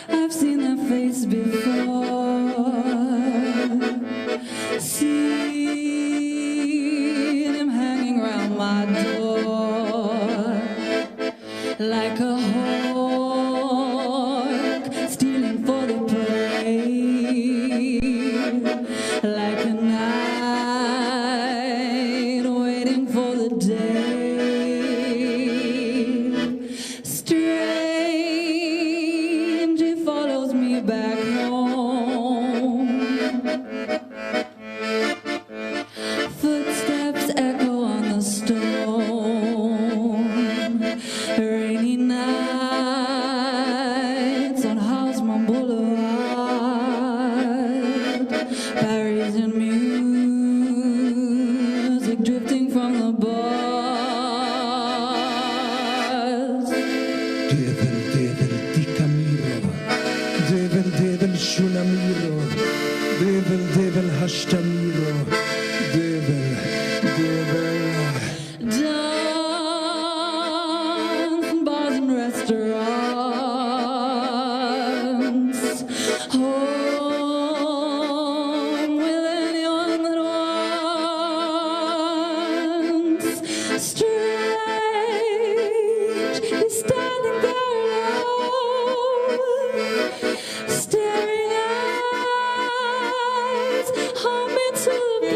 I've seen that face before. Seen him hanging around my door like a hawk stealing for the prey, like a night waiting for the day. Strange, he follows me back home. Footsteps echo on the stone. Rainy nights on Houseman Boulevard. Parisian music drifting from the bars. Devil, devil, ti camiro. Devil, devil, shunamiro. Devil, devil, hashtamiro. Devil, devil. Dance in bars and restaurants. Home with anyone that wants. Strange, he's standing there alone. Staring eyes haunt me to the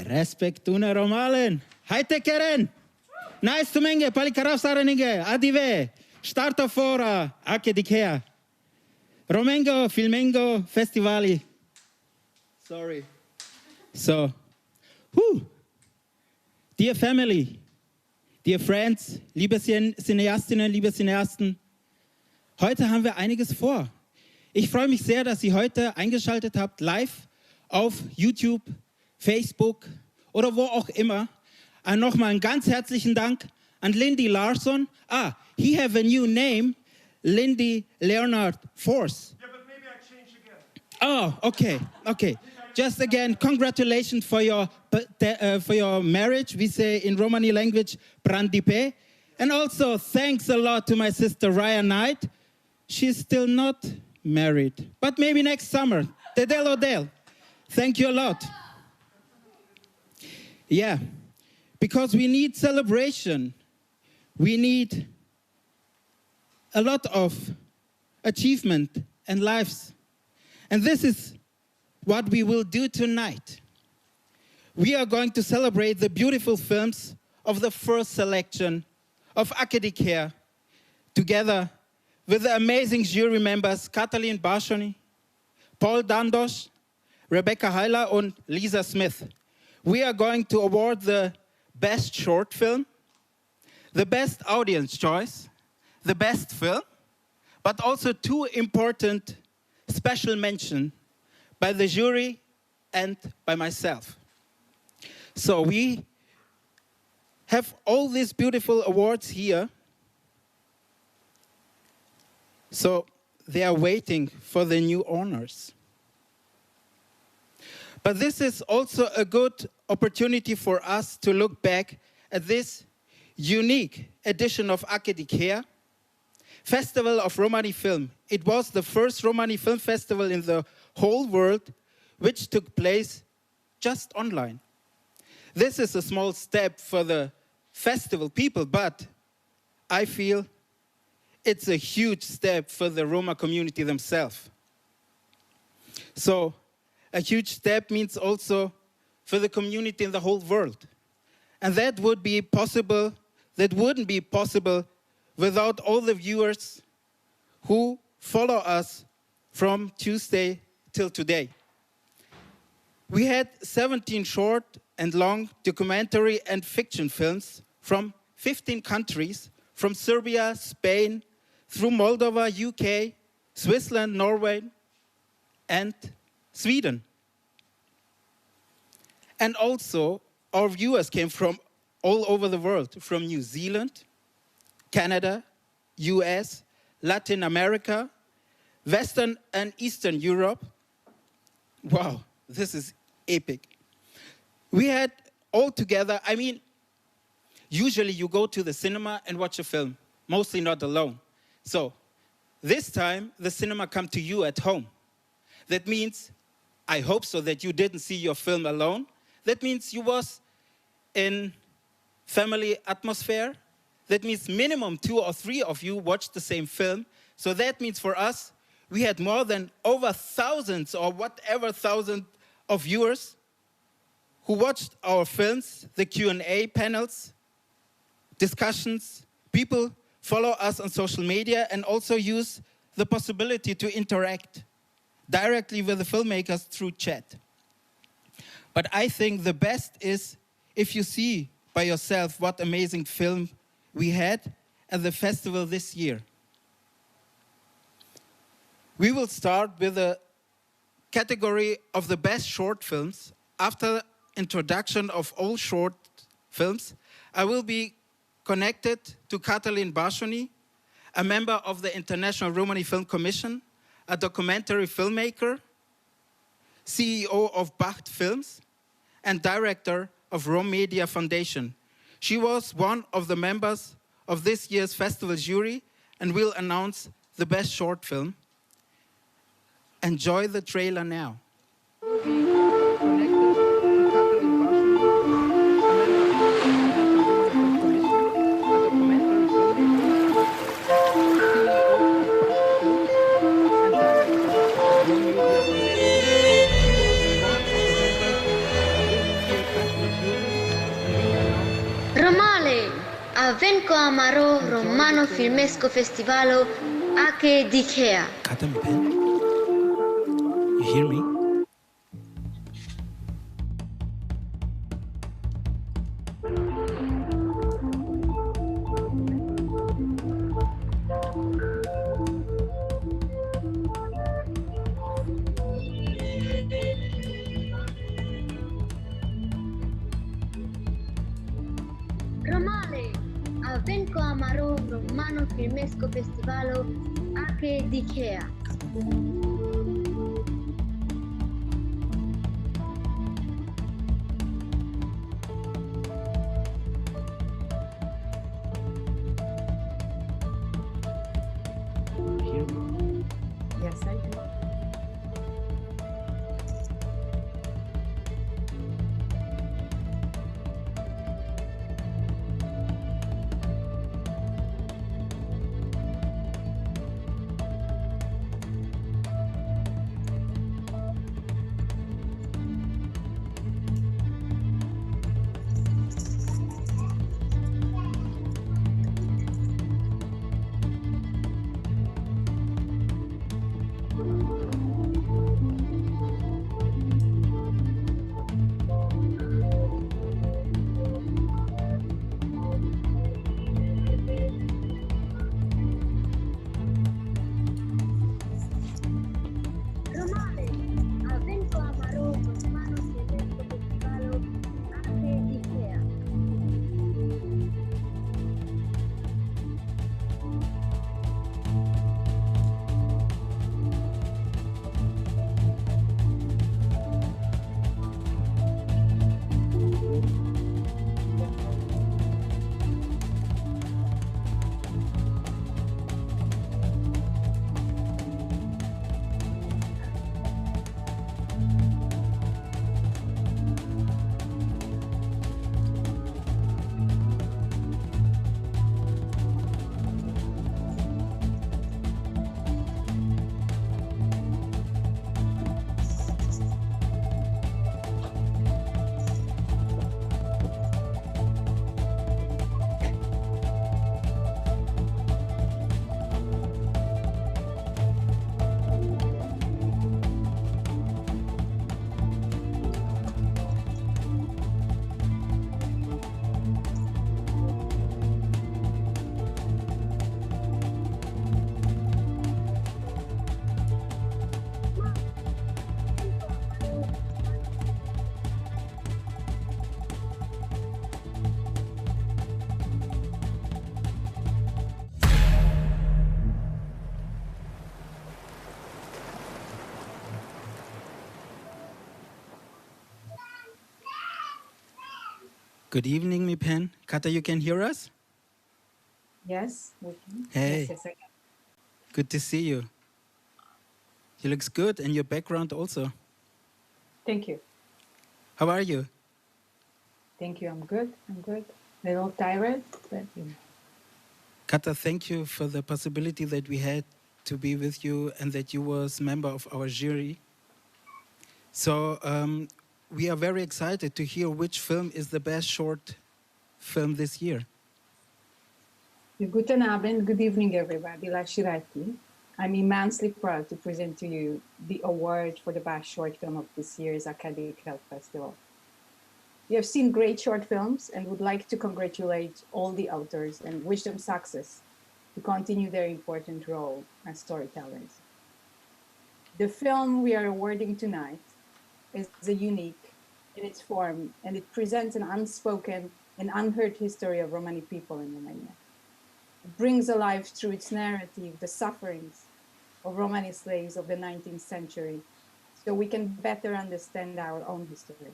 Respekt una romalen. Haite keren. Nice to menge, palikaraf sareninge, adive. Starta fora, ake dikea. Romengo, filmengo, festivali. Sorry. So, dear family, dear friends, liebe Cineastinnen, liebe Cineasten, heute haben wir einiges vor. Ich freue mich sehr, dass Sie heute eingeschaltet habt, live auf YouTube, Facebook oder wo auch immer. Und nochmal einen ganz herzlichen Dank an Lindy Larsson. He have a new name, Lindy Leonard Force. Yeah, but maybe I change again. Oh, okay. Just again, congratulations for your marriage. We say in Romani language, brandipe. And also, thanks a lot to my sister Riah Knight. She's still not married, but maybe next summer. Dedel Odel. Thank you a lot. Yeah, because we need celebration. We need a lot of achievement and lives. And this is what we will do tonight. We are going to celebrate the beautiful films of the first selection of Académie together with the amazing jury members Katalin Barsony, Paul Dandos, Rebecca Heiler and Lisa Smith. We are going to award the best short film, the best audience choice, the best film, but also two important special mentions by the jury and by myself. So we have all these beautiful awards here. So they are waiting for the new honors. But this is also a good opportunity for us to look back at this unique edition of Académie, Festival of Romani Film. It was the first Romani film festival in the whole world, which took place just online. This is a small step for the festival people, but I feel it's a huge step for the Roma community themselves. So, a huge step means also for the community in the whole world. And that wouldn't be possible without all the viewers who follow us from Tuesday till today. We had 17 short and long documentary and fiction films from 15 countries, from Serbia, Spain, through Moldova, UK, Switzerland, Norway, and Sweden. And also, our viewers came from all over the world, from New Zealand, Canada, US, Latin America, Western and Eastern Europe. Wow, this is epic. We had all together, usually you go to the cinema and watch a film, mostly not alone. So this time, the cinema come to you at home. That means, I hope so, that you didn't see your film alone. That means you was in family atmosphere. That means minimum 2 or 3 of you watched the same film. So that means for us, we had more than over thousands or whatever thousand of viewers who watched our films, the Q&A panels, discussions. People follow us on social media and also use the possibility to interact directly with the filmmakers through chat. But I think the best is if you see by yourself what amazing film we had at the festival this year. We will start with the category of the best short films. After introduction of all short films, I will be connected to Katalin Barsony, a member of the International Romani Film Commission, a documentary filmmaker, CEO of Besten Films, and director of Rome Media Foundation. She was one of the members of this year's Festivaljury and will announce the best short film. Enjoy the trailer now. Venko amaro romano filmesco festivalo ake dikea. Cut and pen. You hear me? Venko amaro romano filmesco festivalo ake dikea. Yes, I do. Good evening, Mipen. Kata, you can hear us? Yes, we can. Hey. Yes, I can. Good to see you. You looks good, and your background also. Thank you. How are you? Thank you. I'm good. A little tired, but you know. Kata, thank you for the possibility that we had to be with you and that you was member of our jury. So we are very excited to hear which film is the best short film this year. Guten Abend, good evening, everybody. Lashirati. I'm immensely proud to present to you the award for the best short film of this year's Academic Health Festival. We have seen great short films and would like to congratulate all the authors and wish them success to continue their important role as storytellers. The film we are awarding tonight is unique in its form, and it presents an unspoken and unheard history of Romani people in Romania. It brings alive through its narrative the sufferings of Romani slaves of the 19th century, so we can better understand our own history.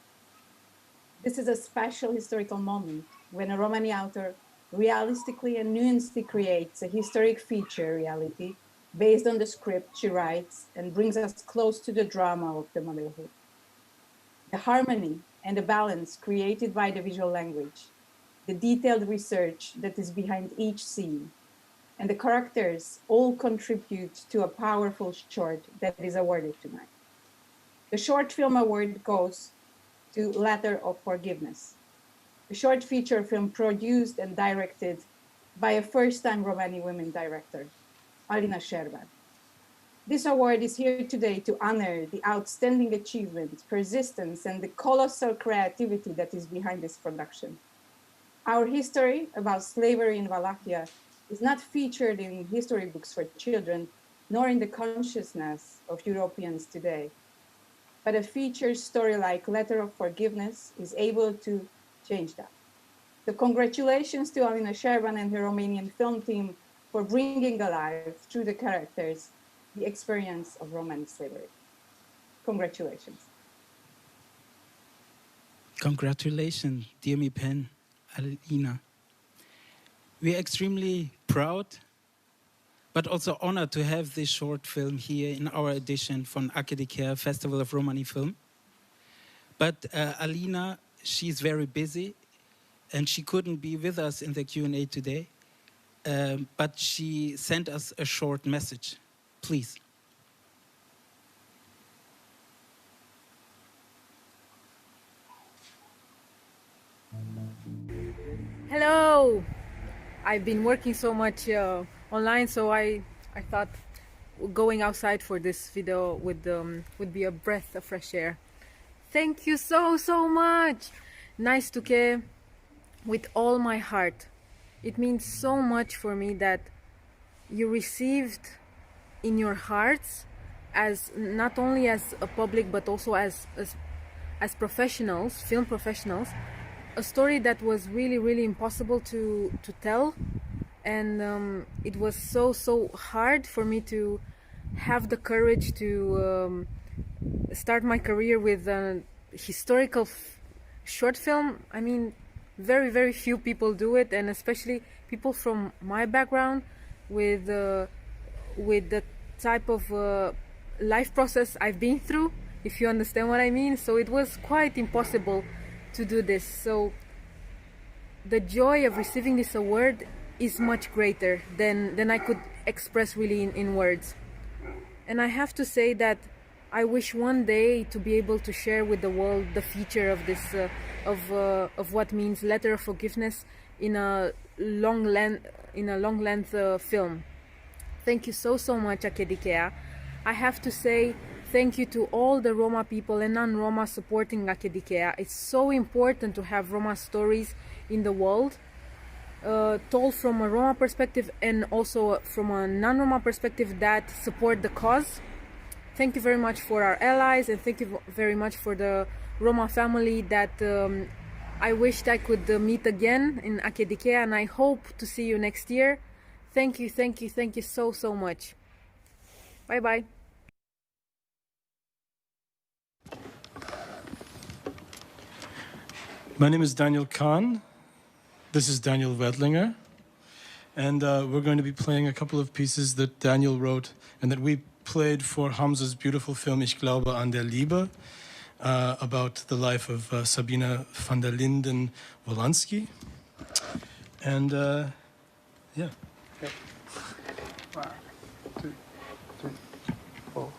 This is a special historical moment when a Romani author realistically and nuancedly creates a historic feature reality based on the script she writes and brings us close to the drama of the motherhood. The harmony and the balance created by the visual language, the detailed research that is behind each scene, and the characters all contribute to a powerful short that is awarded tonight. The short film award goes to Letter of Forgiveness, a short feature film produced and directed by a first-time Romani women director, Alina Sherban. This award is here today to honor the outstanding achievement, persistence, and the colossal creativity that is behind this production. Our history about slavery in Wallachia is not featured in history books for children, nor in the consciousness of Europeans today. But a featured story like Letter of Forgiveness is able to change that. So congratulations to Alina Sherban and her Romanian film team for bringing alive, through the characters, the experience of Roman slavery. Congratulations. Congratulations, dear Mipen, Alina. We are extremely proud, but also honored to have this short film here in our edition from Academic Festival of Romani Film. But Alina, she's very busy, and she couldn't be with us in the Q&A today, but she sent us a short message. Please. Hello! I've been working so much online, so I thought going outside for this video would be a breath of fresh air. Thank you so much! Nice to care with all my heart. It means so much for me that you received in your hearts, as not only as a public but also as professionals, film professionals, a story that was really impossible to tell, and it was so hard for me to have the courage to start my career with a historical short film. I mean, very few people do it, and especially people from my background with the type of life process I've been through, if you understand what I mean. So it was quite impossible to do this. So the joy of receiving this award is much greater than I could express really in words. And I have to say that I wish one day to be able to share with the world the feature of this of what means Letter of Forgiveness in a long length film. Thank you so much, Academic. I have to say thank you to all the Roma people and non-Roma supporting Academic. It's so important to have Roma stories in the world, told from a Roma perspective and also from a non-Roma perspective that support the cause. Thank you very much for our allies, and thank you very much for the Roma family that I wished I could meet again in Academic, and I hope to see you next year. Thank you so much. Bye. My name is Daniel Khan. This is Daniel Weltlinger. And we're going to be playing a couple of pieces that Daniel wrote and that we played for Hamze's beautiful film Ich glaube an der Liebe, about the life of Sabine van der Linden Wolanski. And yeah. Okay. 1, 2, 3, 4.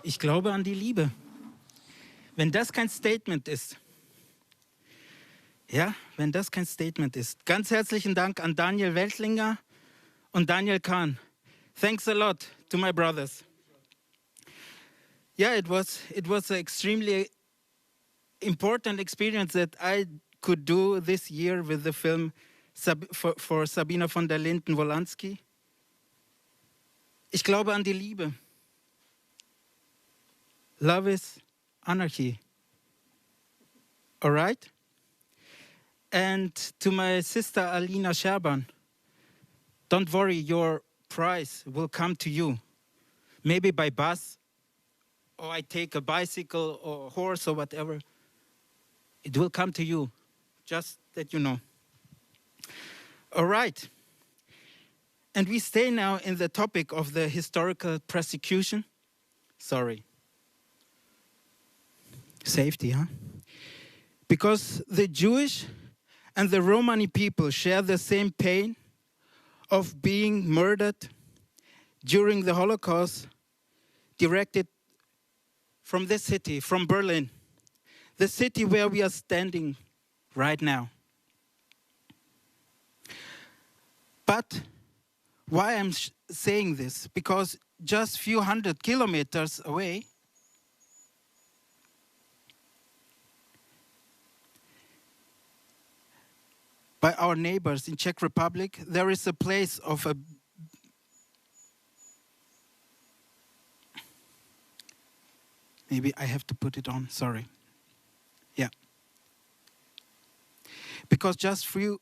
Ich glaube an die Liebe. Wenn das kein Statement ist, ja, wenn das kein Statement ist. Ganz herzlichen Dank an Daniel Weltlinger und Daniel Khan. Thanks a lot to my brothers. Yeah, it was an extremely important experience that I could do this year with the film for Sabine von der Linden Wolanski. Ich glaube an die Liebe. Love is anarchy. All right? And to my sister Alina Scherban, don't worry, your prize will come to you. Maybe by bus, or I take a bicycle or a horse or whatever. It will come to you, just that you know. All right. And we stay now in the topic of the historical persecution. Sorry. Safety, huh? Because the Jewish And the Romani people share the same pain of being murdered during the Holocaust, directed from this city, from Berlin, the city where we are standing right now. But why I'm saying this? Because just few hundred kilometers away, by our neighbors in Czech Republic, there is a place of a maybe I have to put it on, sorry. Yeah. Because just few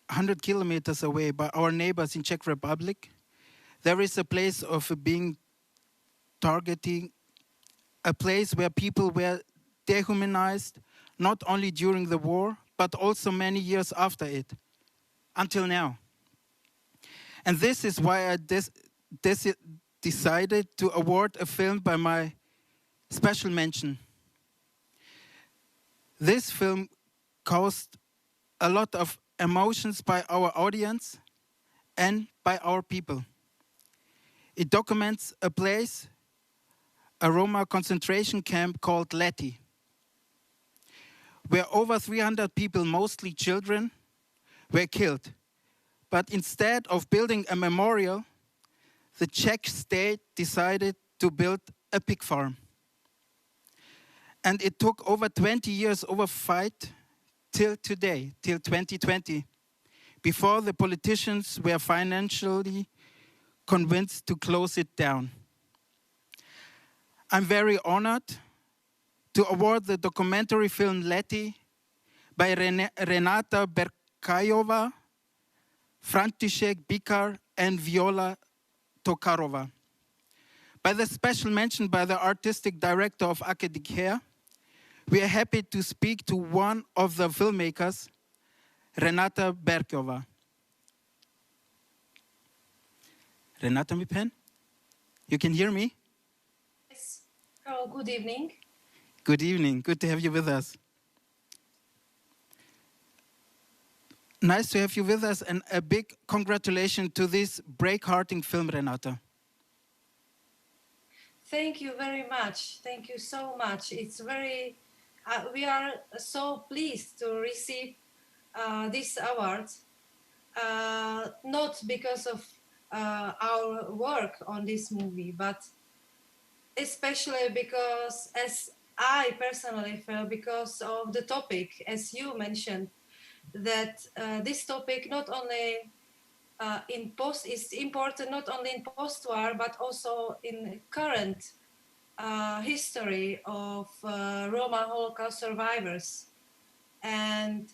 100 kilometers away by our neighbors in Czech Republic, there is a place of being targeting, a place where people were dehumanized, not only during the war, but also many years after it, until now. And this is why I decided to award a film by my special mention. This film caused a lot of emotions by our audience and by our people. It documents a place, a Roma concentration camp called Lety, where over 300 people, mostly children, were killed. But instead of building a memorial, the Czech state decided to build a pig farm. And it took over 20 years of a fight till today, till 2020, before the politicians were financially convinced to close it down. I'm very honored to award the documentary film Lety by Renata Berkayova, František Bikar, and Viola Tokarova. By the special mention by the artistic director of Auch, diesjährige, we are happy to speak to one of the filmmakers, Renata Berkayova. Renata, mi pen? You can hear me? Yes. Oh, good evening. Good evening. Good to have you with us. Nice to have you with us, and a big congratulations to this break-hearting film, Renata. Thank you very much. Thank you so much. It's very, we are so pleased to receive this award, not because of our work on this movie, but especially because, as I personally feel, because of the topic, as you mentioned, that this topic not only is important not only in post-war but also in current history of Roma Holocaust survivors. And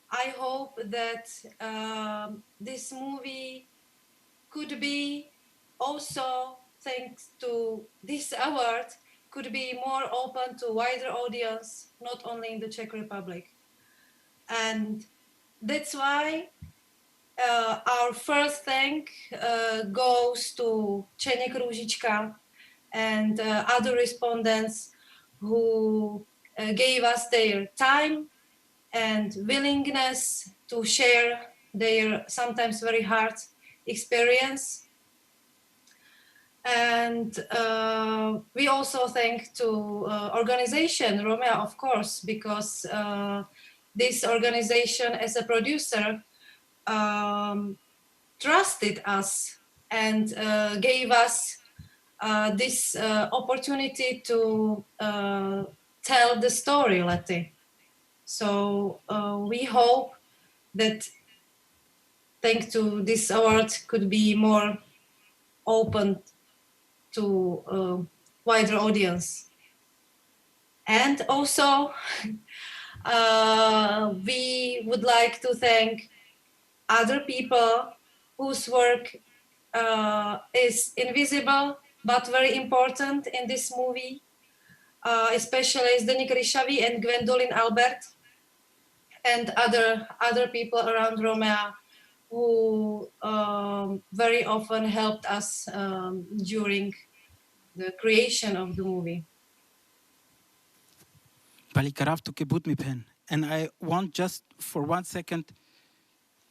I hope that this movie could be also, thanks to this award, could be more open to wider audience, not only in the Czech Republic. And that's why our first thank goes to Čeněk Růžička and other respondents who gave us their time and willingness to share their sometimes very hard experience. And we also thank to organization Romea, of course, because this organization as a producer trusted us and gave us this opportunity to tell the story, Lety. So we hope that thanks to this award could be more open to wider audience. And also we would like to thank other people whose work is invisible but very important in this movie, especially Zdeněk Ryšavý and Gwendolyn Albert and other people around Romea who very often helped us during the creation of the movie. Bali karaftu kebut mi pen. And I want just for 1 second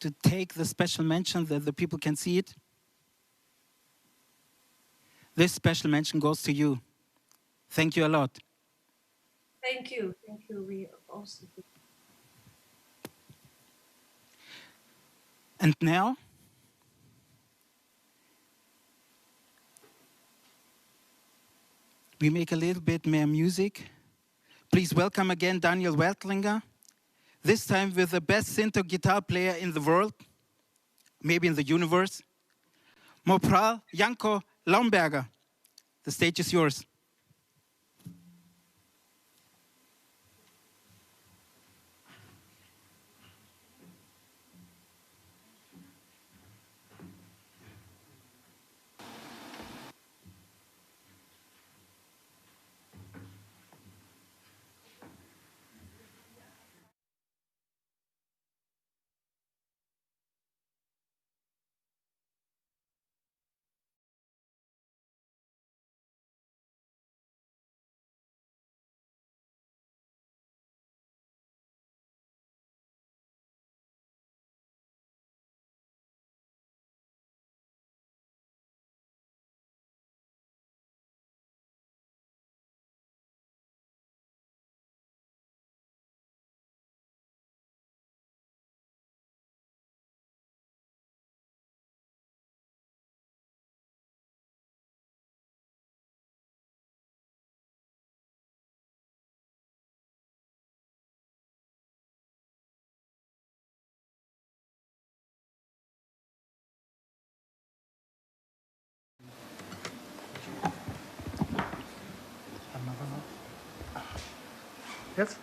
to take the special mention that the people can see it. This special mention goes to you. Thank you a lot. Thank you. Thank you. We also. And now, we make a little bit more music. Please welcome again Daniel Weltlinger, this time with the best synth guitar player in the world, maybe in the universe, Mopral Janko Lauenberger. The stage is yours. Jetzt?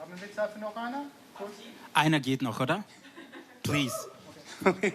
Haben wir Zeit für noch einer? Einer geht noch, oder? Please. Okay.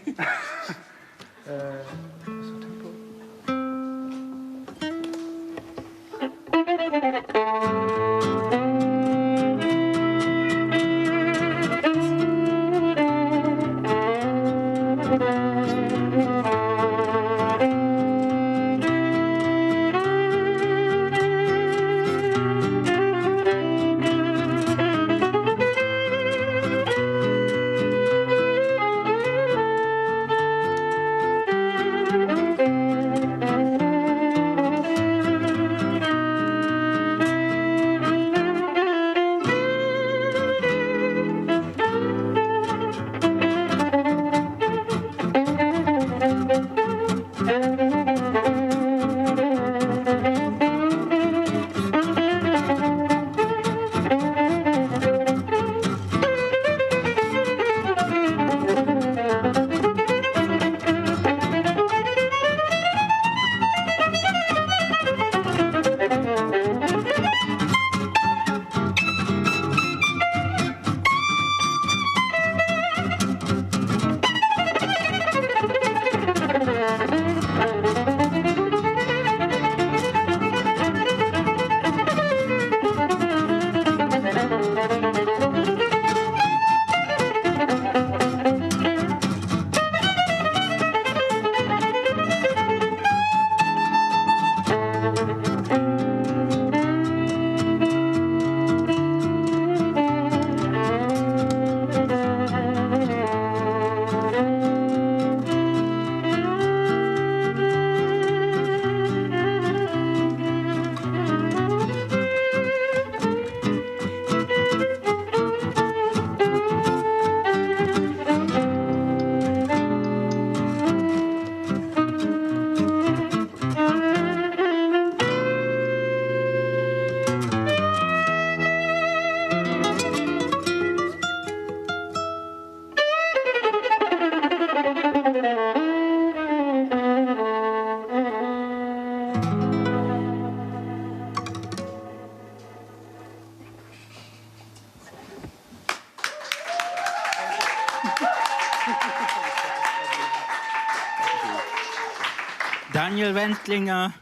Daniel Weltlinger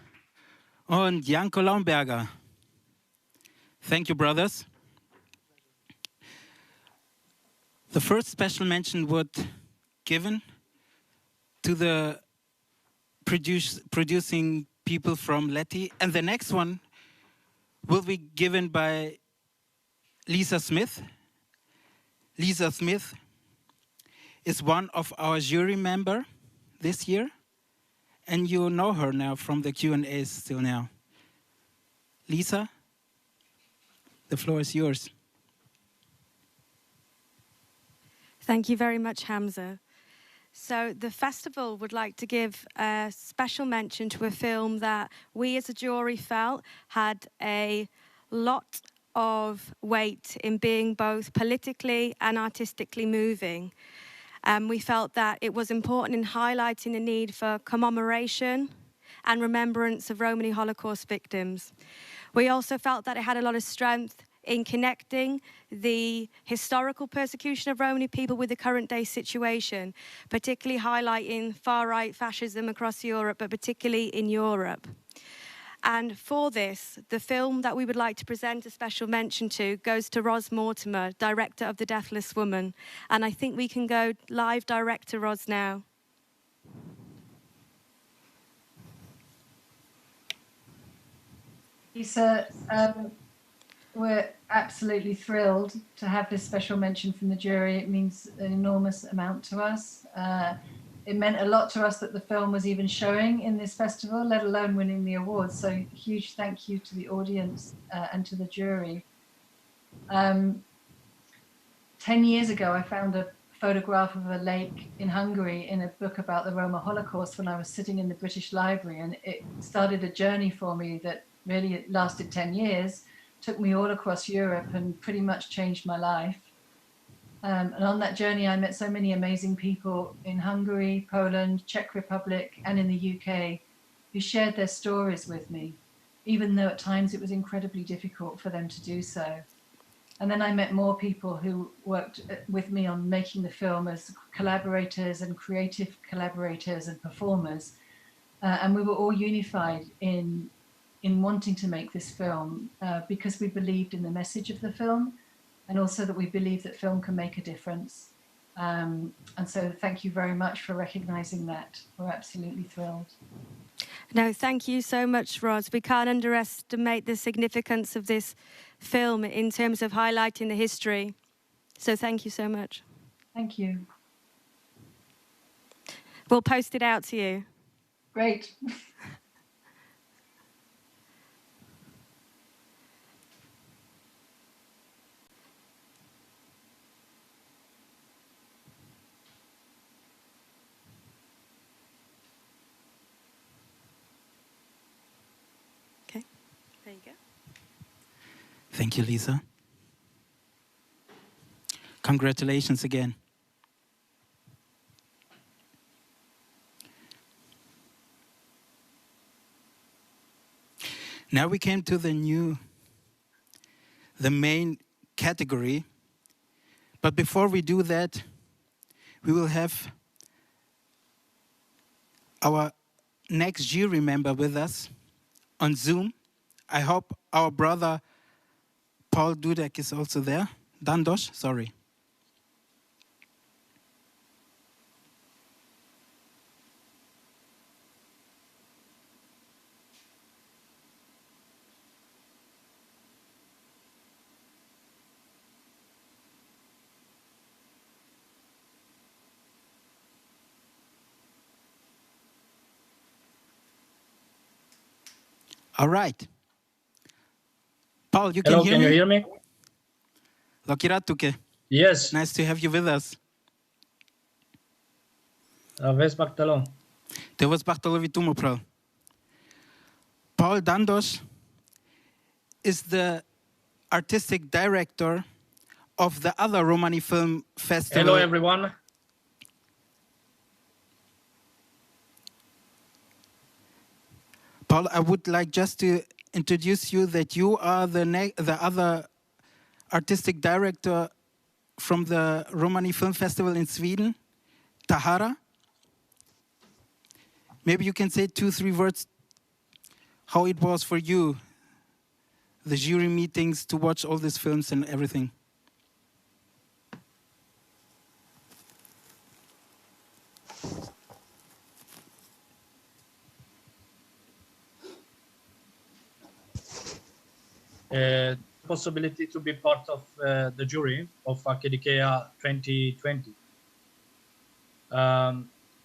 und Janko Lauenberger. Thank you, brothers. The first special mention would given to the producing people from Letty, and the next one will be given by Lisa Smith. Lisa Smith is one of our jury member this year, and you know her now from the Q&As till now. Lisa, the floor is yours. Thank you very much, Hamze. So the festival would like to give a special mention to a film that we as a jury felt had a lot of weight in being both politically and artistically moving. We felt that it was important in highlighting the need for commemoration and remembrance of Romani Holocaust victims. We also felt that it had a lot of strength in connecting the historical persecution of Romani people with the current day situation, particularly highlighting far-right fascism across Europe, but particularly in Europe. And for this, the film that we would like to present a special mention to goes to Ros Mortimer, director of The Deathless Woman. And I think we can go live direct to Ros now. Lisa, we're absolutely thrilled to have this special mention from the jury. It means an enormous amount to us. It meant a lot to us that the film was even showing in this festival, let alone winning the awards. So huge thank you to the audience and to the jury. 10 years ago, I found a photograph of a lake in Hungary in a book about the Roma Holocaust when I was sitting in the British Library, and it started a journey for me that really lasted 10 years, took me all across Europe and pretty much changed my life. And on that journey, I met so many amazing people in Hungary, Poland, Czech Republic, and in the UK who shared their stories with me, even though at times it was incredibly difficult for them to do so. And then I met more people who worked with me on making the film as collaborators and creative collaborators and performers. And we were all unified in wanting to make this film because we believed in the message of the film, and also that we believe that film can make a difference. And so thank you very much for recognizing that. We're absolutely thrilled. No, thank you so much, Roz. We can't underestimate the significance of this film in terms of highlighting the history. So thank you so much. Thank you. We'll post it out to you. Great. There you go. Thank you, Lisa. Congratulations again. Now we came to the main category. But before we do that, we will have our next jury member with us on Zoom. I hope our brother Paul Dudek is also there. Dandos, sorry. All right. Paul, you Hello, can hear me? me? Lokiratuke. Yes. Nice to have you with us. Vezi Bartolo. Te văd Bartolovitu, Paul. Paul Dandos is the artistic director of the other Romani Film Festival. Hello, everyone. Paul, I would like just to introduce you that you are the other artistic director from the Romani Film Festival in Sweden, Tahara. Maybe you can say 2-3 words how it was for you, the jury meetings, to watch all these films and everything. Possibility to be part of the jury of Acadikea 2020.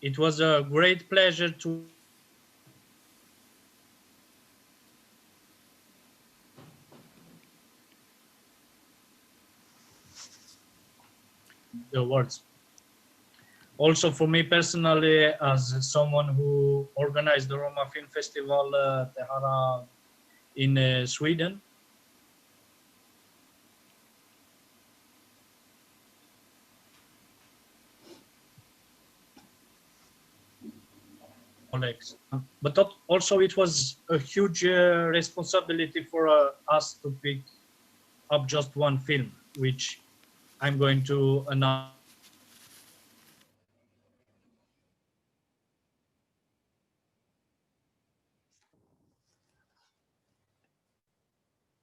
It was a great pleasure to the awards. Also for me personally, as someone who organized the Roma Film Festival Tahara in Sweden. But also it was a huge responsibility for us to pick up just one film, which I'm going to announce.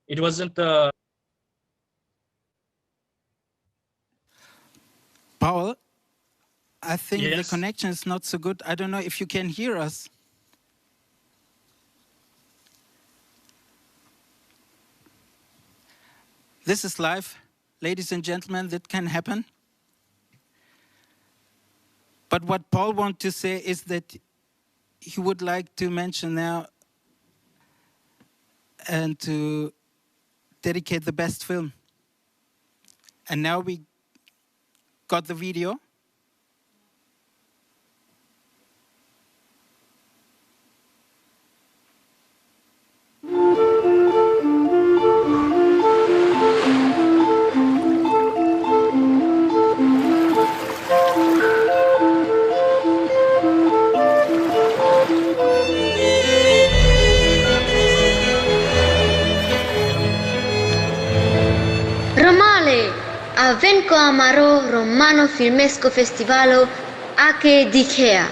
It wasn't Paul, I think Yes. the connection is not so good. I don't know if you can hear us. This is live, ladies and gentlemen, that can happen. But what Paul wants to say is that he would like to mention now and to dedicate the best film. And now we got the video. Roma Avenko amaro romano filmesco festivalo ake dikea.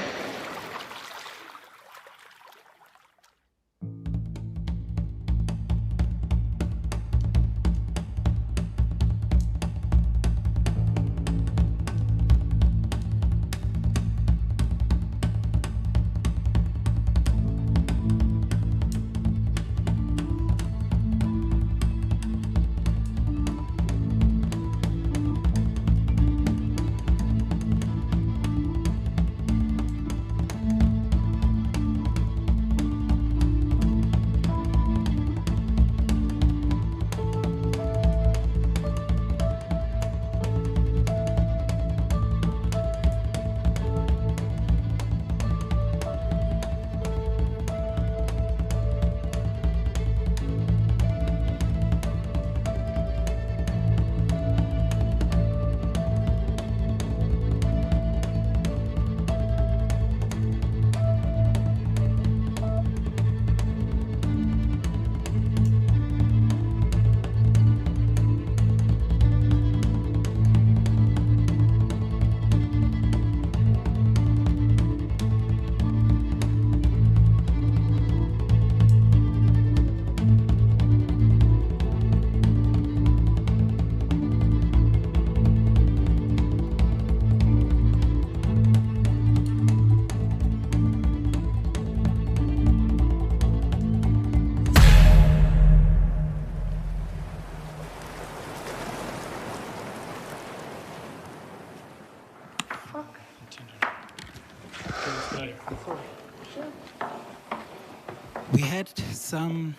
We had some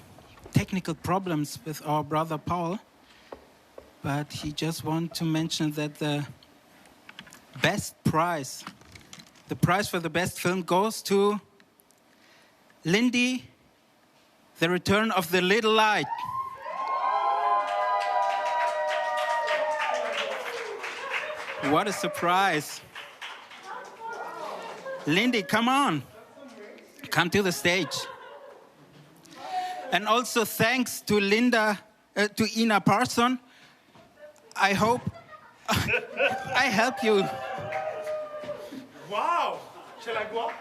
technical problems with our brother Paul, but he just wanted to mention that the prize for the best film goes to Lindy, The Return of the Little Light. What a surprise. Lindy, come on. Come to the stage. And also thanks to Ina Parson. I hope I help you. Wow! Shall I go up?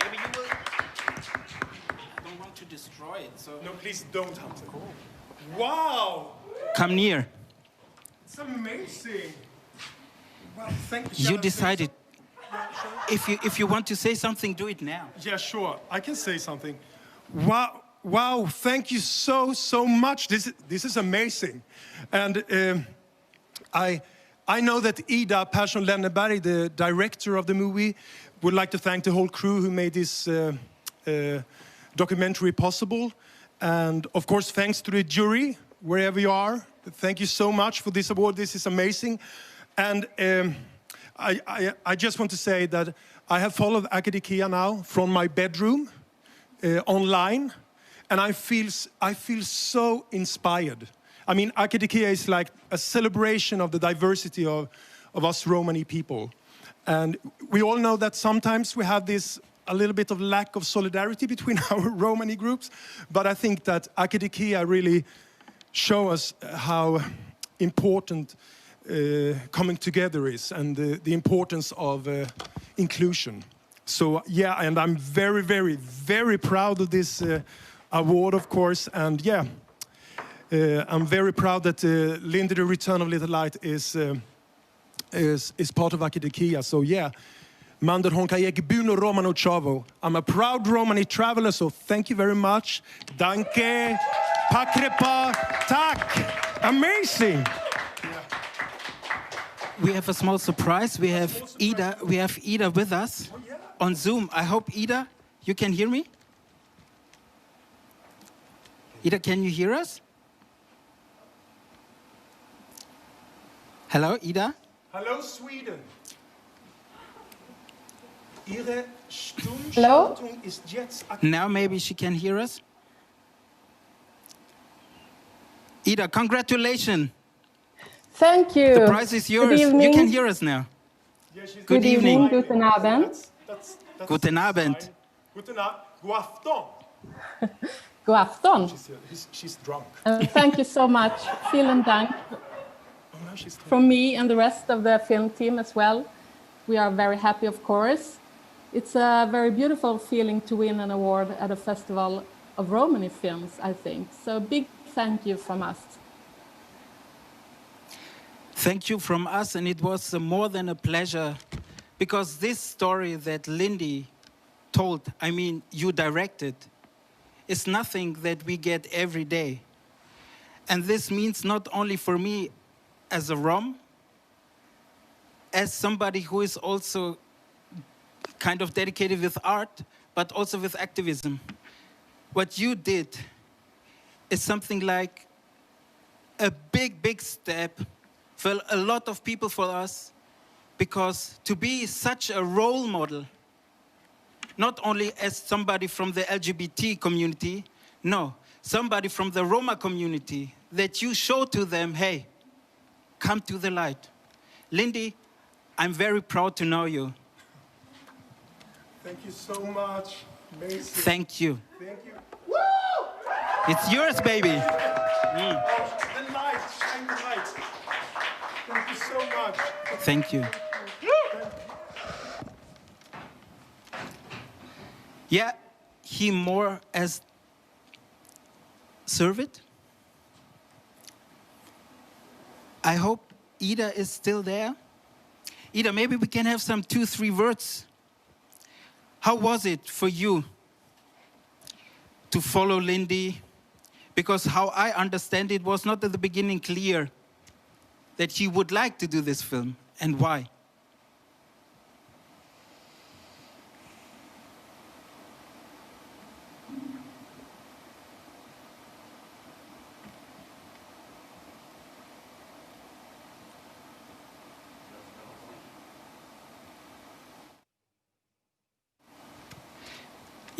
Maybe you will. I don't want to destroy it, so. No, please don't, Hamze. Wow! Come near. It's amazing. Well, thank you. You decided. If you want to say something, do it now. Yeah, sure. I can say something. Wow! Wow! Thank you so much. This is amazing, and I know that Ida Persson Lenneberg, the director of the movie, would like to thank the whole crew who made this documentary possible, and of course thanks to the jury wherever you are. Thank you so much for this award. This is amazing, and. I just want to say that I have followed Akademia now from my bedroom online, and I feel so inspired. I mean, Akademia is like a celebration of the diversity of us Romani people. And we all know that sometimes we have a little bit of lack of solidarity between our Romani groups, but I think that Akademia really show us how important coming together is, and the importance of inclusion. So yeah, and I'm very proud of this award, of course, and yeah, I'm very proud that Lindy, The Return of Little Light is part of Akademia. So yeah, Mandar Honkajek Buno Romano Chavo. I'm a proud Romani traveler, so thank you very much. Danke, Pakrepa, Tak. Amazing. We have a small surprise. We have Ida with us on Zoom. I hope, Ida, you can hear me? Ida, can you hear us? Hello, Ida? Hello, Sweden. Ihre Hello? ist jetzt Now maybe she can hear us. Ida, congratulations. Thank you. The prize is yours. Good evening. You can hear us now. Good evening. Guten Abend. Guten Abend. God afton. God afton. She's drunk. And thank you so much. Vielen Dank from me and the rest of the film team as well. We are very happy, of course. It's a very beautiful feeling to win an award at a festival of Romani films, I think. So big thank you from us. Thank you from us, and it was more than a pleasure, because this story that Lindy told, I mean, you directed, is nothing that we get every day. And this means not only for me as a Rom, as somebody who is also kind of dedicated with art, but also with activism. What you did is something like a big, big step for a lot of people, for us, because to be such a role model, not only as somebody from the LGBT community, no, somebody from the Roma community, that you show to them, hey, come to the light. Lindy, I'm very proud to know you. Thank you so much. Amazing. Thank you. Thank you. It's yours, baby. The light, shine the light. Thank you so much. Thank you. Yeah, he more as servant. I hope Ida is still there. Ida, maybe we can have some 2-3 words. How was it for you to follow Lindy? Because how I understand it was not at the beginning clear that she would like to do this film, and why?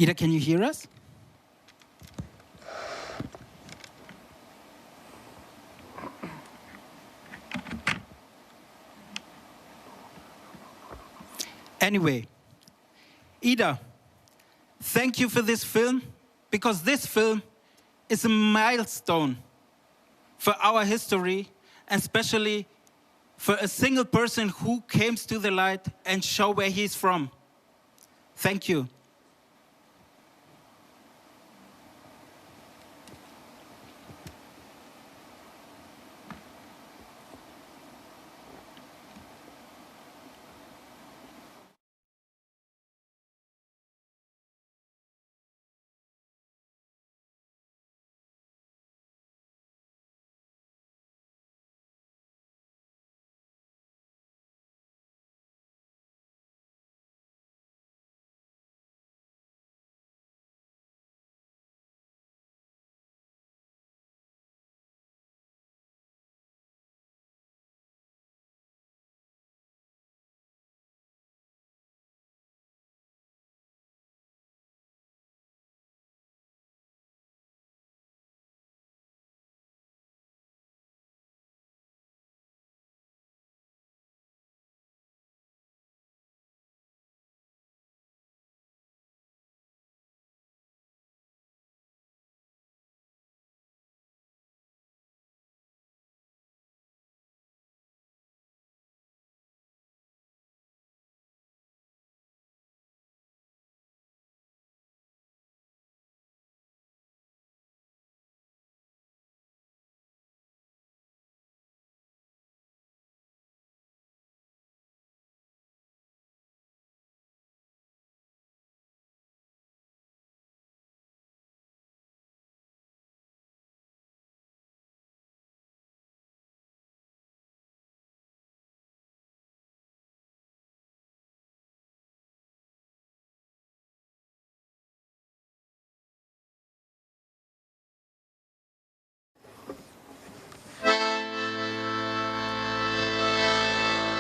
Ida, can you hear us? Anyway, Ida, thank you for this film, because this film is a milestone for our history, especially for a single person who came to the light and show where he's from. Thank you.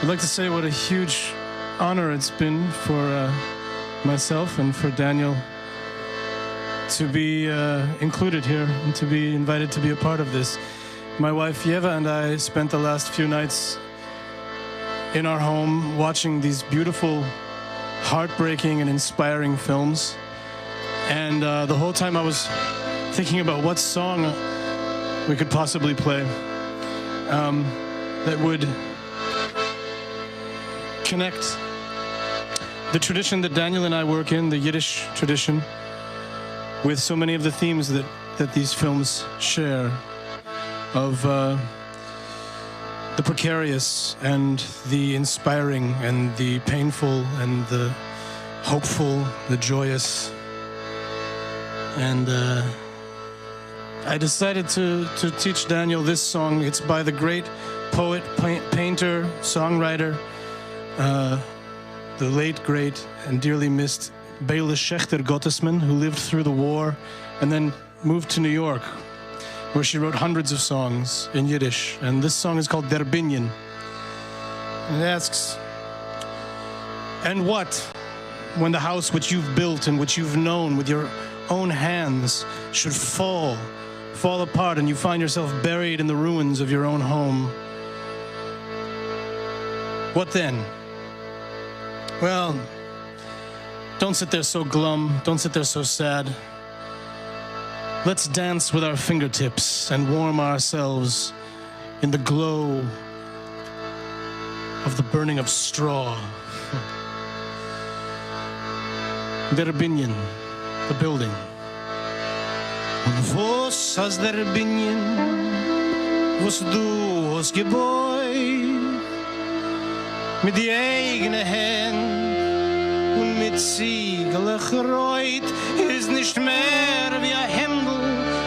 I'd like to say what a huge honor it's been for myself and for Daniel to be included here and to be invited to be a part of this. My wife Yeva and I spent the last few nights in our home watching these beautiful, heartbreaking and inspiring films. And the whole time I was thinking about what song we could possibly play that would connect the tradition that Daniel and I work in, the Yiddish tradition, with so many of the themes that these films share of the precarious and the inspiring and the painful and the hopeful, the joyous. And I decided to teach Daniel this song. It's by the great poet, painter, songwriter, the late, great, and dearly missed Bela Schechter Gottesman, who lived through the war and then moved to New York, where she wrote hundreds of songs in Yiddish. And this song is called Der Binyan. And it asks, and what, when the house which you've built and which you've known with your own hands should fall apart, and you find yourself buried in the ruins of your own home? What then? Well, don't sit there so glum, don't sit there so sad. Let's dance with our fingertips and warm ourselves in the glow of the burning of straw. Der Binyan, the building. Und was has der Binyan, was du hast gebaut, mit die eigene Hand und mit Ziegel gereut, ist nicht mehr wie ein Hemdel,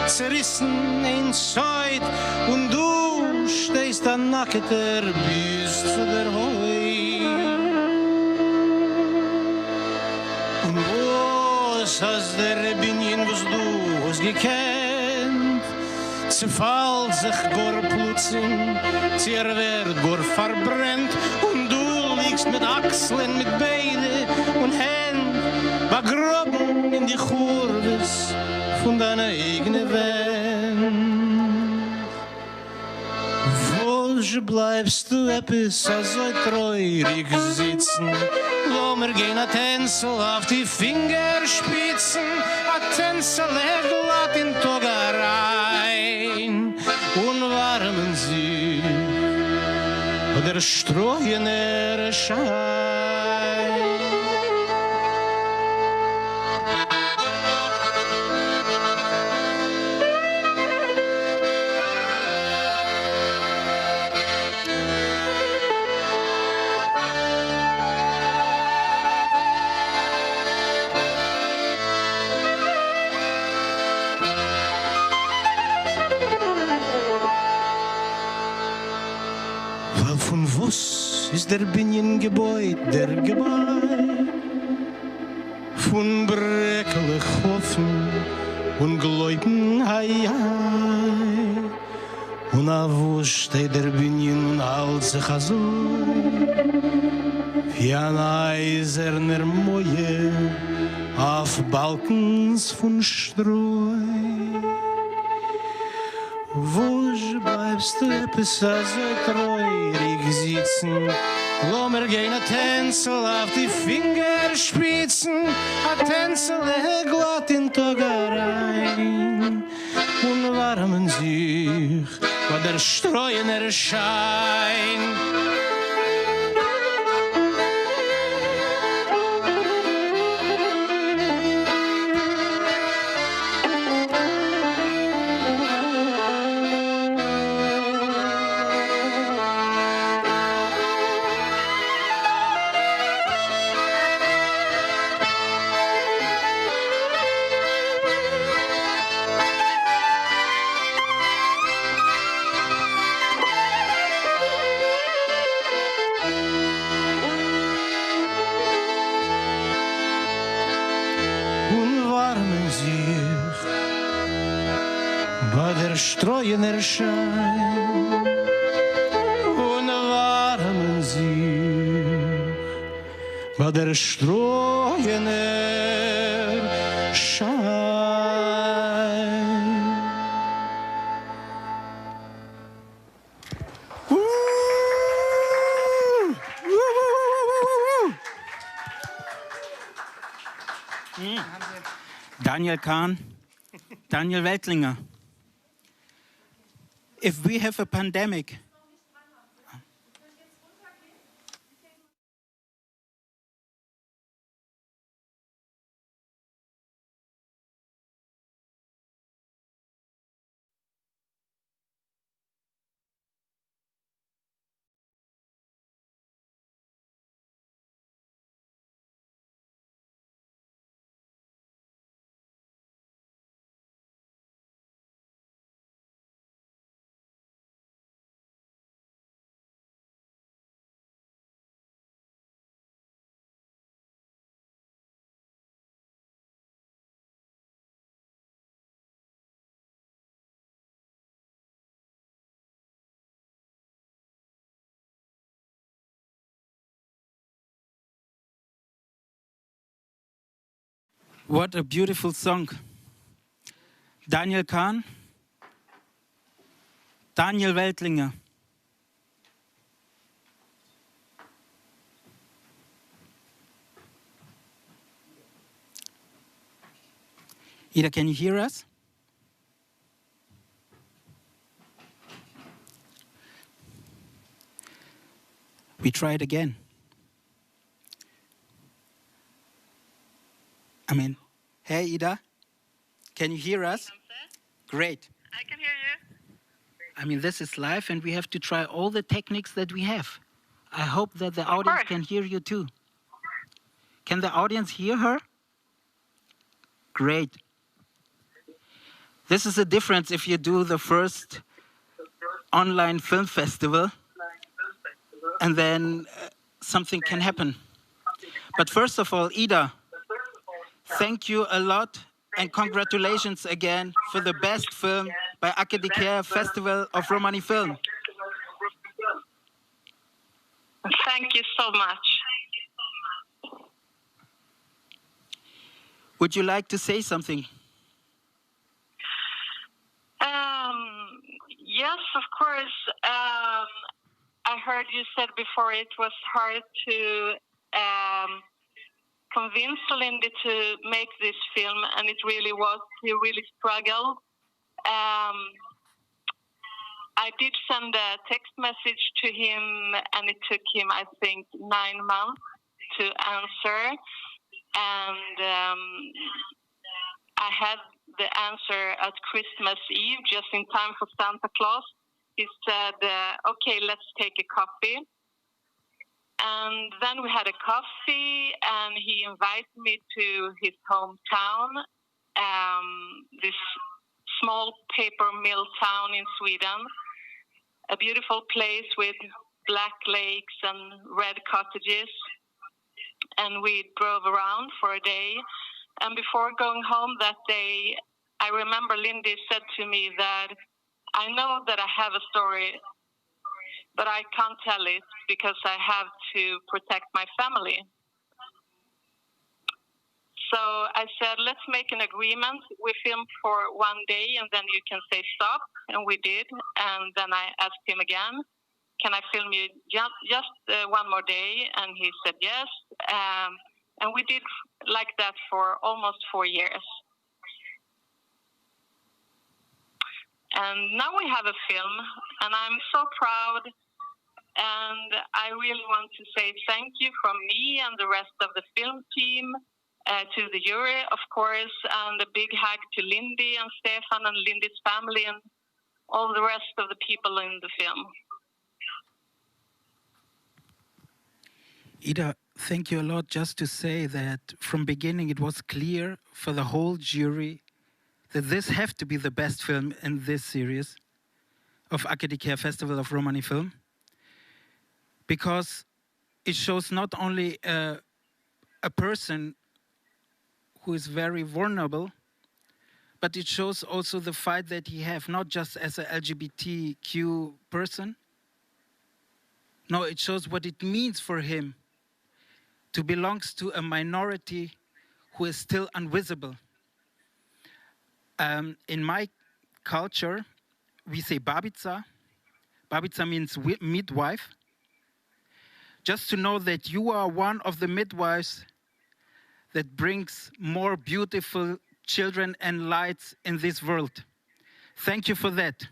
zerrissen in Zeit, und du stehst da nackter bis zu der Heu. Und was hast der Binyan, was du hast gekannt, zerfällt sich gar plötzlich, wird gar verbrennt, und du liegst mit Achseln, mit Beine und Händen begraben in die Churves von deiner eigenen Welt. Wo bleibst du etwas so treurig sitzen? Lass mir gehen a Tänzel auf die Fingerspitzen, a Tänzel glatt in Togerein, und warmen sie der streuene Schein. Von was ist der Binyan gebeut, der Gebäude? Von breckelig Hoffen und Gläuben, hei, hei. Und a wo steht der Binyan und hält sich a so, wie ein eiserner Moje auf Balkens von Streu. Wo bleibst du etwas so treurig sitzen? Lass mir gehen a Tänzel auf die Fingerspitzen, a Tänzel glatt in Togerein, und warmen sich bei der streuner Schein. Streuner Schein, und warmen sich bei der streuner Schein. Daniel Khan, Daniel Weltlinger. If we have a pandemic, what a beautiful song. Daniel Khan, Daniel Weltlinger. Ida, can you hear us? We try it again. Hey Ida, can you hear us? Great. I can hear you. This is live and we have to try all the techniques that we have. I hope that the audience can hear you too. Can the audience hear her? Great. This is the difference if you do the first online film festival and then something can happen. But first of all, Ida, thank you a lot and congratulations again for the best film by Académie Festival of Romani Film. Thank you so much. Would you like to say something? Yes, of course. I heard you said before it was hard to convince Lindy to make this film, and it really was. He really struggled. I did send a text message to him, and it took him, I think, 9 months to answer. And I had the answer at Christmas Eve, just in time for Santa Claus. He said, okay, let's take a coffee. And then we had a coffee, and he invited me to his hometown, this small paper mill town in Sweden, a beautiful place with black lakes and red cottages. And we drove around for a day. And before going home that day, I remember Lindy said to me that I know that I have a story, but I can't tell it because I have to protect my family. So I said, let's make an agreement. We film for 1 day and then you can say stop. And we did. And then I asked him again, can I film you just 1 more day? And he said yes. And we did like that for almost 4 years. And now we have a film, and I'm so proud. And I really want to say thank you from me and the rest of the film team, to the jury, of course, and a big hug to Lindy and Stefan and Lindy's family and all the rest of the people in the film. Ida, thank you a lot. Just to say that from beginning it was clear for the whole jury that this have to be the best film in this series of Académie Festival of Romani Film, because it shows not only a person who is very vulnerable, but it shows also the fight that he have, not just as a LGBTQ person. No, it shows what it means for him to belong to a minority who is still invisible. In my culture, we say babica. Babica means midwife. Just to know that you are one of the midwives that brings more beautiful children and lights in this world. Thank you for that.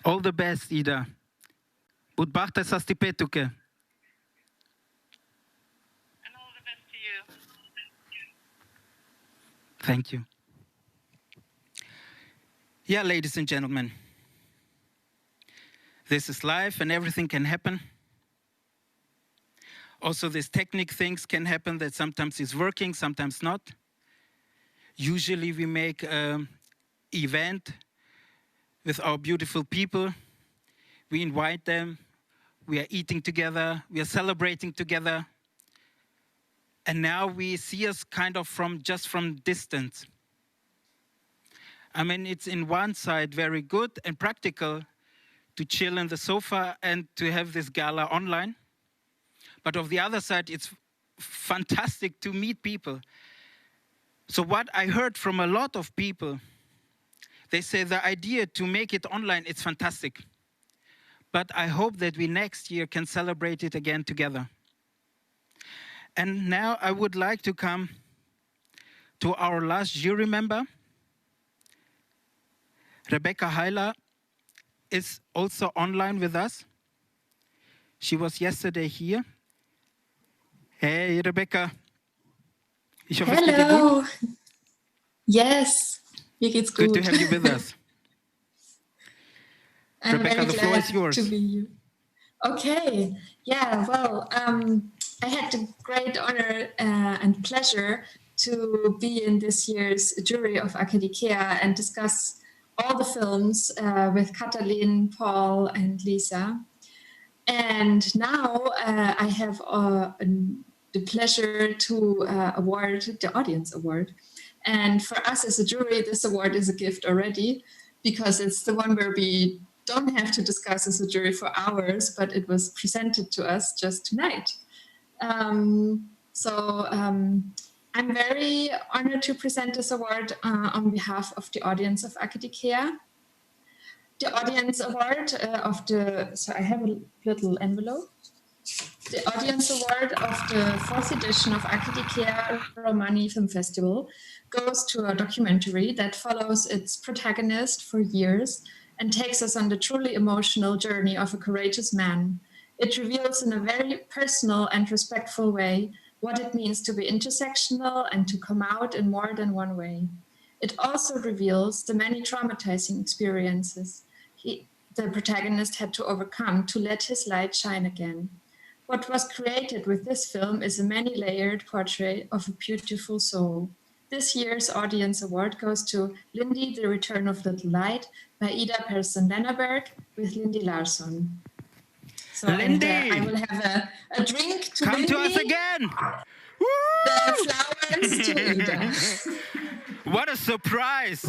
All the best, Ida. Budbachta sastipetuke. And all the best to you. Thank you. Yeah, ladies and gentlemen. This is life and everything can happen. Also, these technical things can happen that sometimes is working, sometimes not. Usually we make an event with our beautiful people. We invite them, we are eating together, we are celebrating together. And now we see us kind of just from distance. I mean, it's in one side very good and practical to chill on the sofa and to have this gala online. But on the other side, it's fantastic to meet people. So what I heard from a lot of people, they say the idea to make it online, it's fantastic. But I hope that we next year can celebrate it again together. And now I would like to come to our last jury member. Rebecca Heiler is also online with us. She was yesterday here. Hey, Rebecca. Ich hoffe, es geht dir gut. Yes, mir geht's gut. Good to have you with us. I'm Rebecca, very the floor glad is yours. to be here. Okay, yeah, well, I had the great honor and pleasure to be in this year's jury of Akadikea and discuss all the films with Katalin, Paul, and Lisa. And now I have the pleasure to award the Audience Award. And for us as a jury, this award is a gift already, because it's the one where we don't have to discuss as a jury for hours, but it was presented to us just tonight. I'm very honored to present this award on behalf of the audience of Akadikea. The Audience Award so I have a little envelope. The Audience Award of the 4th edition of Akadikea Romani Film Festival goes to a documentary that follows its protagonist for years and takes us on the truly emotional journey of a courageous man. It reveals in a very personal and respectful way what it means to be intersectional and to come out in more than one way. It also reveals the many traumatizing experiences the protagonist had to overcome to let his light shine again. What was created with this film is a many-layered portrait of a beautiful soul. This year's Audience Award goes to Lindy, The Return of Little Light by Ida Persson-Lennerberg with Lindy Larsson. So, Lindy! I will have a drink to Come Lindy. to us again! The flowers to Ida. What a surprise!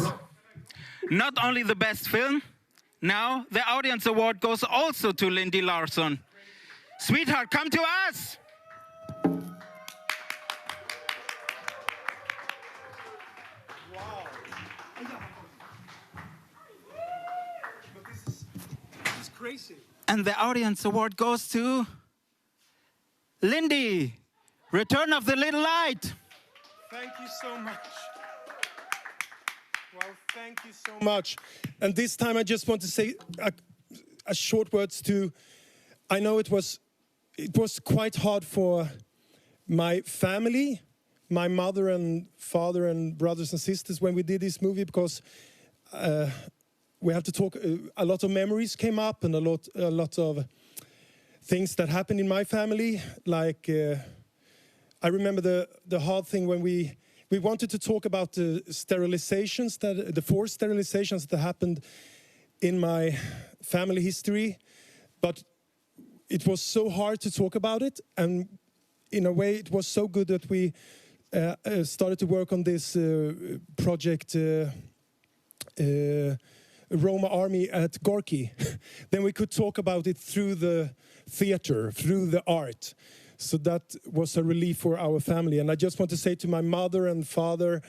Not only the best film, now the Audience Award goes also to Lindy Larsson. Sweetheart, come to us! Wow. But this is crazy. And the Audience Award goes to Lindy, Return of the Little Light. Thank you so much. Well, thank you so much. And this time I just want to say a short words to, I know it was quite hard for my family, my mother and father and brothers and sisters when we did this movie, because we have to talk, a lot of memories came up and a lot of things that happened in my family. Like, I remember the hard thing when we wanted to talk about the sterilizations, the forced sterilizations that happened in my family history, but it was so hard to talk about it, and in a way it was so good that we started to work on this project, Roma Army at Gorky. Then we could talk about it through the theater, through the art. So that was a relief for our family. And I just want to say to my mother and father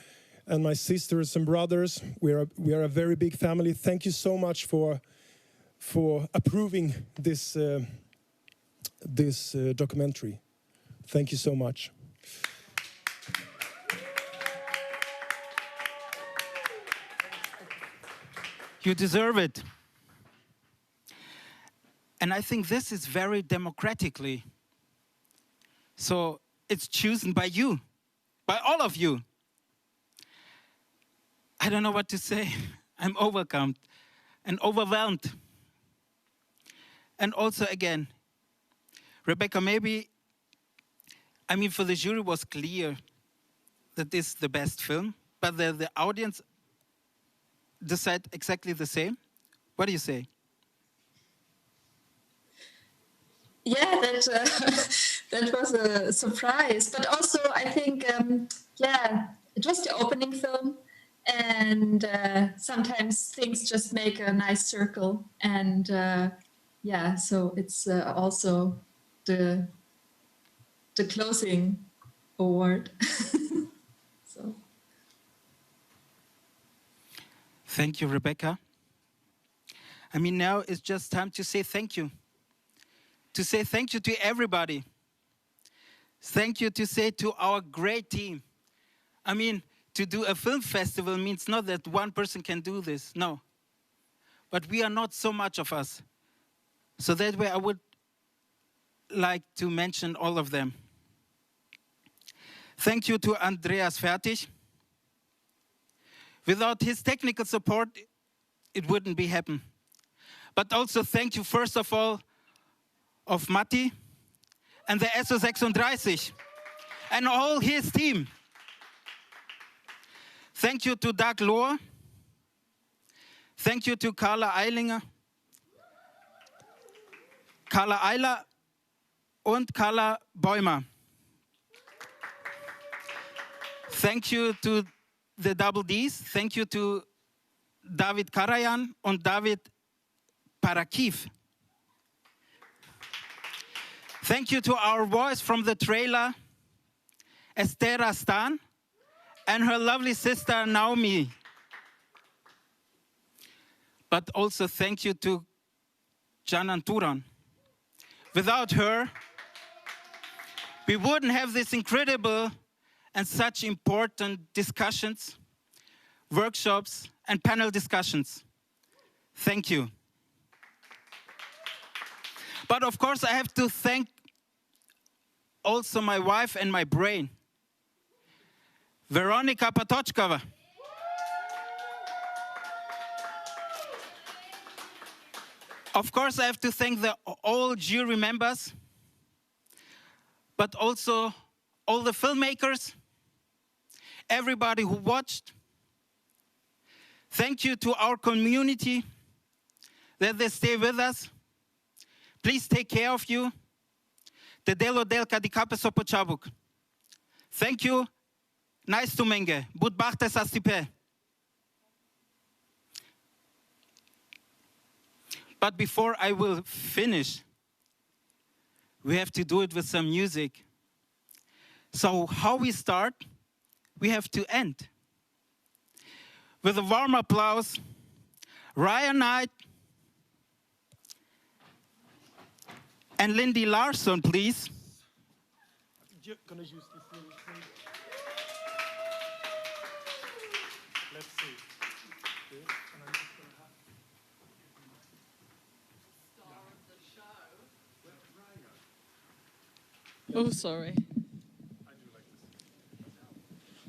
and my sisters and brothers, we are a very big family. Thank you so much for approving this documentary. Thank you so much. You deserve it. And I think this is very democratically. So it's chosen by you, by all of you. I don't know what to say. I'm overwhelmed and overwhelmed. And also again, Rebecca, maybe, I mean, for the jury was clear that this is the best film, but the audience decide exactly the same. What do you say? Yeah, that was a surprise. But also, I think, yeah, it was the opening film. And sometimes things just make a nice circle. And yeah, so it's also the closing award. So. Thank you, Rebecca. I mean, now it's just time to say thank you. To say thank you to everybody. Thank you to say to our great team. I mean, to do a film festival means not that one person can do this, no. But we are not so much of us. So that way I would like to mention all of them. Thank you to Andreas Fertig. Without his technical support, it wouldn't be happen. But also thank you, first of all, of Matti and the SO36 and all his team. Thank you to Doug Lohr. Thank you to Carla Eiler und Carla Bäumer. Thank you to the Double Ds. Thank you to David Karajan und David Parakiv. Thank you to our voice from the trailer, Esther Stan, and her lovely sister, Naomi. But also thank you to Janan Turan. Without her, we wouldn't have this incredible and such important discussions, workshops, and panel discussions. Thank you. But of course, I have to thank also my wife and my brain, Veronika Patočkova. Of course, I have to thank all jury members, but also all the filmmakers, everybody who watched. Thank you to our community that they stay with us. Please take care of you. The delo delka di kape so počabuk. Thank you. Nice to menge. Bud bachte sa stipe. But before I will finish, we have to do it with some music. So how we start, we have to end. With a warm applause, Riah Knight and Lindy Larsson, please. Gonna use this little thing. Let's see. Okay. And I'm just gonna have star of the show. Oh, sorry.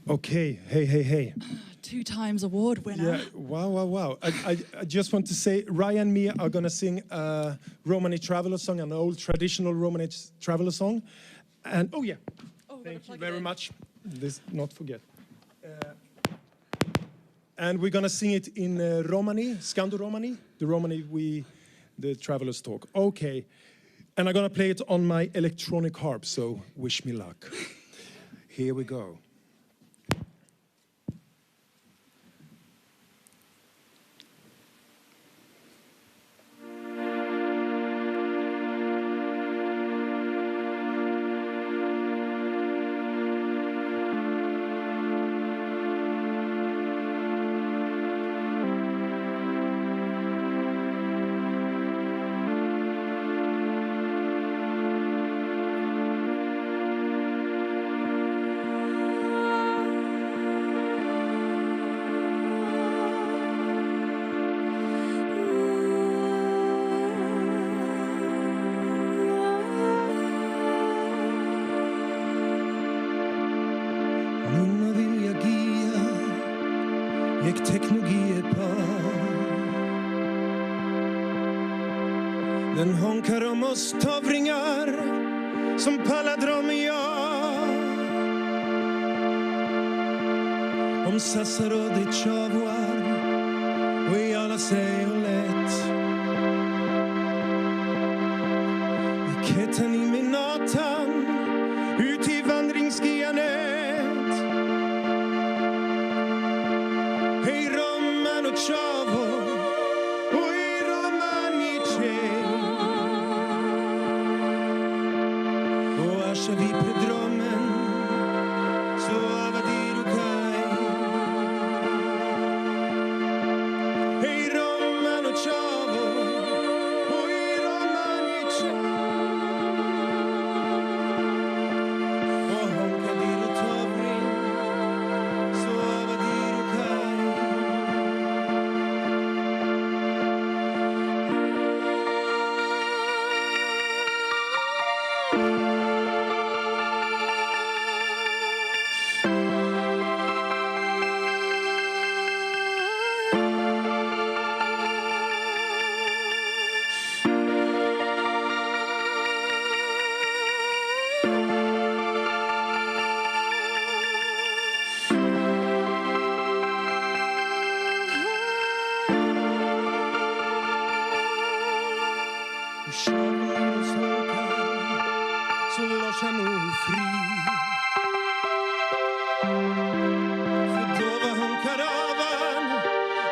Okay, hey. 2 times award winner. Yeah, wow. I just want to say, Riah and me are gonna sing a Romani traveler song, an old traditional Romani traveler song. And, oh yeah, thank you very much. This, not forget. And we're gonna sing it in Romani, Scando Romani, the Romani the travelers talk. Okay, and I'm gonna play it on my electronic harp, so wish me luck. Here we go. یک teknologi par. Den honkar om oss tavringar som palladrom jag. Om sassar och ditt tjavoar och i alla sig och lätt. I ketten i min natan ut i vandringsgianet. Hej Roman och Chavo och i Romanice. Och asha vi predromen så avadir och kaj. Hej Roman och Chavo och i Romanice. Och honkadir och tavring så avadir och kaj. Och kärlek och smakar så lossar nog fri. För då var hon karavan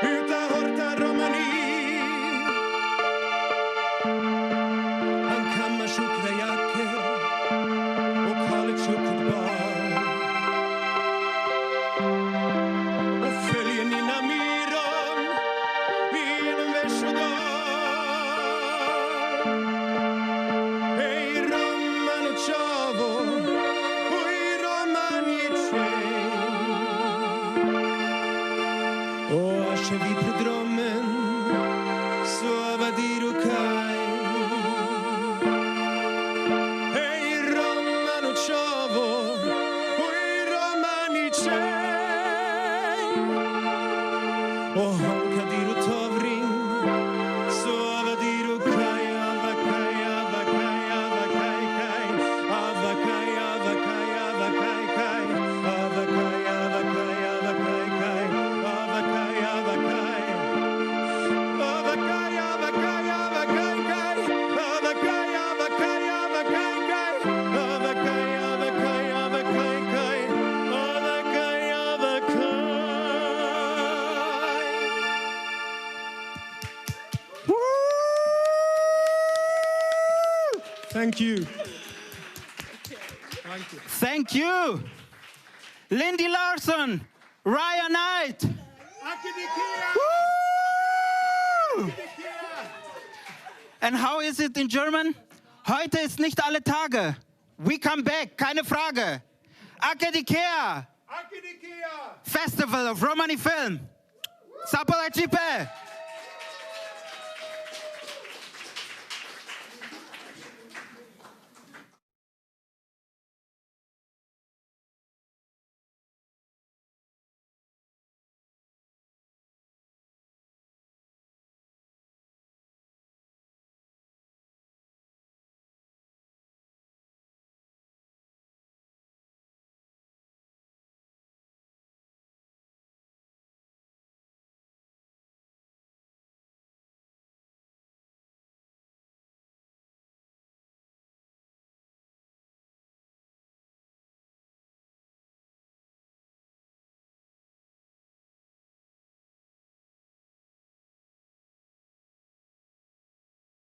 utan horta romani. Han kammar choklajackor och kallet chokladbar. Och följer Nina Myron genom vers och dag. Hej Roman och Chavo och i Romanice. Och asha vi predromen så avadir och kaj. Hej Roman och Chavo och i Romanice. Och honkadir och tavring så avadir och kaj. Avakaj, avakaj, avakaj, kaj. Avakaj, avakaj, avakaj, kaj. Avakaj, avakaj, avakaj, kaj. Avakaj, avakaj. Avakaj, avakaj, avakaj, kaj. Avakaj, avakaj, avakaj, kaj. Avakaj, avakaj, avakaj, kaj. Avakaj, avakaj. Thank you. Thank you. Thank you. Lindy Larsson, Riah Knight. Woo! And how is it in German? Heute ist nicht alle Tage. We come back, keine Frage. Akadikea. Festival of Romani Film. Sapolecipe.